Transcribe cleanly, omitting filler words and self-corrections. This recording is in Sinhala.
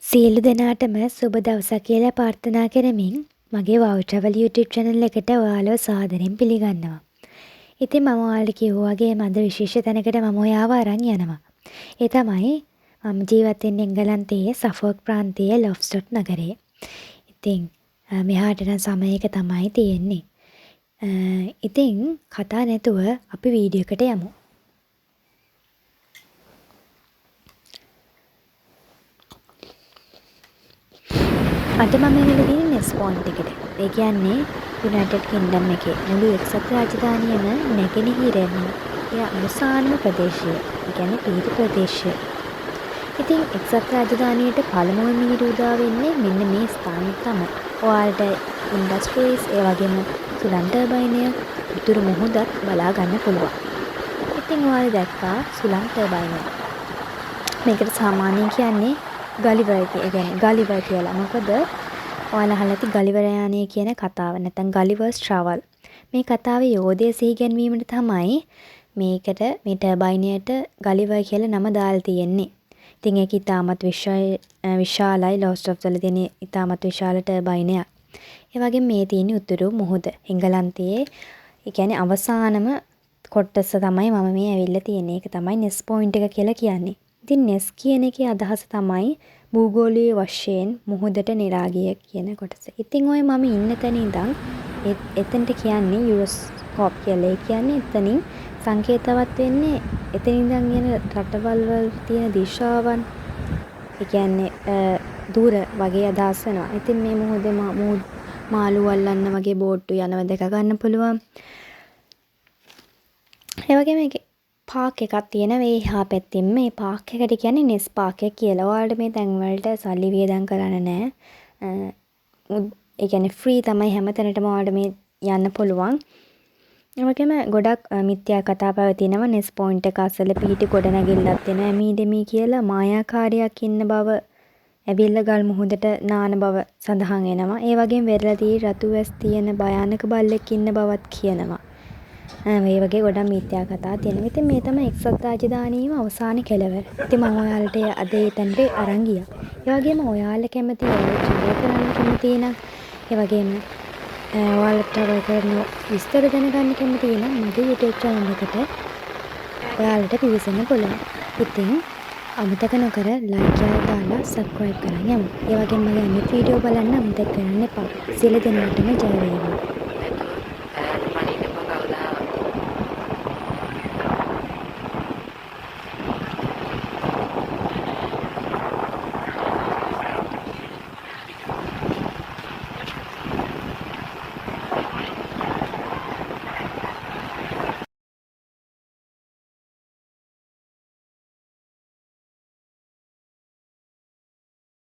සියලු දෙනාටම සුබ දවසක් කියලා ප්‍රාර්ථනා කරමින් මගේ Wow Travel YouTube channel එකට ඔයාලව සාදරයෙන් පිළිගන්නවා. ඉතින් මම ඔයාලට කිව්වා වගේ අද විශේෂ තැනකට මම ඔයාව අරන් යනවා. ඒ තමයි මම ජීවත් වෙන්නේ එංගලන්තයේ සෆෝක් ප්‍රාන්තයේ ලොෆ්ස්ටොට් නගරේ. ඉතින් මෙහාට යන සමයක තමයි තියෙන්නේ. ඉතින් කතා නැතුව අපි වීඩියෝ එකට යමු. අද මම ඇවිල්ලා තියෙන්නේ නෙස් පොයින්ට් එකට. ඒ කියන්නේ යුනයිටඩ් කින්ග්ඩම් එකේ මුළු එක්සත් රාජධානියම නැගෙනහිරම අවසානම ප්‍රදේශය. ඒ කියන්නේ පීඩ ප්‍රදේශය. ඉතින් එක්සත් රාජධානියට පළමුවෙන් මිහිර උදා වෙන්නේ මෙන්න මේ ස්ථානයේ තමයි. ඔයාලට ඉන්ඩස්ට්‍රීස් ඒ වගේම සුළං ටර්බයිනය උතුරු මුහුදත් බලා ගන්න පුළුවන්. ඉතින් ඔයාලා දැක්කා සුළං ටර්බයිනය. මේකට සාමාන්‍යයෙන් කියන්නේ ගලිවර් කියලා. මොකද ඔයාලා අහලා ඇති ගලිවර යානය කියන කතාව නැත්නම් ගලිවර්ස් ට්‍රැවල්. මේ කතාවේ යෝධය සිහිගැන්වීමට තමයි මේකට මේ ටර්බයිනයට ගලිවර් කියලා නම දාලා තියෙන්නේ. ඉතින් ඒක ඉතාමත් විශාලයි ලොෆ්ස්ටොට් වල තියෙන ඉතාමත් විශාල ටර්බයිනයක්. ඒ වගේම මේ තියෙන උතුරු මුහුද එංගලන්තයේ ඒ කියන්නේ අවසානම කොටස තමයි මම මේ ඇවිල්ලා තියෙන්නේ. ඒක තමයි නෙස් පොයින්ට් එක කියලා කියන්නේ. ඉතින් නෙස් කියන එකේ අදහස තමයි භූගෝලීය වශයෙන් මුහුදට නිරාගිය කියන කොටස. ඉතින් ඔය මම ඉන්න තැන ඉඳන් එතනට කියන්නේ යුරෝස්කෝප් කියලා. ඒ කියන්නේ එතනින් සංකේතවත් වෙන්නේ එතන ඉඳන් යන රටවල් වල තියෙන දිශාවන්. ඒ කියන්නේ දුර වගේ අදහස් වෙනවා. ඉතින් මේ මුහුදේ මාළු අල්ලන්න වගේ බෝට්ටු යනවා දැක ගන්න පුළුවන්. ඒ වගේම මේකේ පාක් එකක් තියෙනවා ඒ හා පැත්තෙන් මේ පාක් එකට කියන්නේ නෙස් පාක් එක කියලා. ඔයාලට මේ තැන් වලට සල්ලි වියදම් කරන්න නෑ. ඒ කියන්නේ ෆ්‍රී තමයි හැම තැනටම ඔයාලට මේ යන්න පුළුවන්. ඒ වගේම ගොඩක් මිත්‍යා කතා පැවතිනවා නෙස් පොයින්ට් එක අසල පිහිටි ගොඩනැගිල්ලක් තියෙනවා. ඇමීඩෙමි කියලා මායාකාරියක් ඉන්න බව ඇවිල්ලා ගල් මුහුදට නාන බව සඳහන් වෙනවා. ඒ වගේම වෙරළදී රතු වැස් තියෙන භයානක බල්ලෙක් ඉන්න බවත් කියනවා. මේ වගේ ගොඩක් මිත්‍යා කතා තියෙනවා. ඉතින් මේ තමයි එක්සත් රාජධානියේම අවසාන කෙළවර. ඉතින් මම ඔයාලට අද ඒ තැනට අරන් ගියා. ඒ වගේම ඔයාලා කැමති ඔයාලා කරන්න කැමති නම් ඒ වගේම ඔයාලට travel කරන විස්තර දැනගන්න කැමති නම් මගේ YouTube channel එකට ඔයාලට පිවිසෙන්න පුළුවන්. ඉතින් අමතක නොකර like එකක් දාලා subscribe කරන්න යමු. ඒ වගේම මගේ අනිත් වීඩියෝ බලන්න අමතක කරන්න එපා. සියලු දෙනාටම ජය වේවා.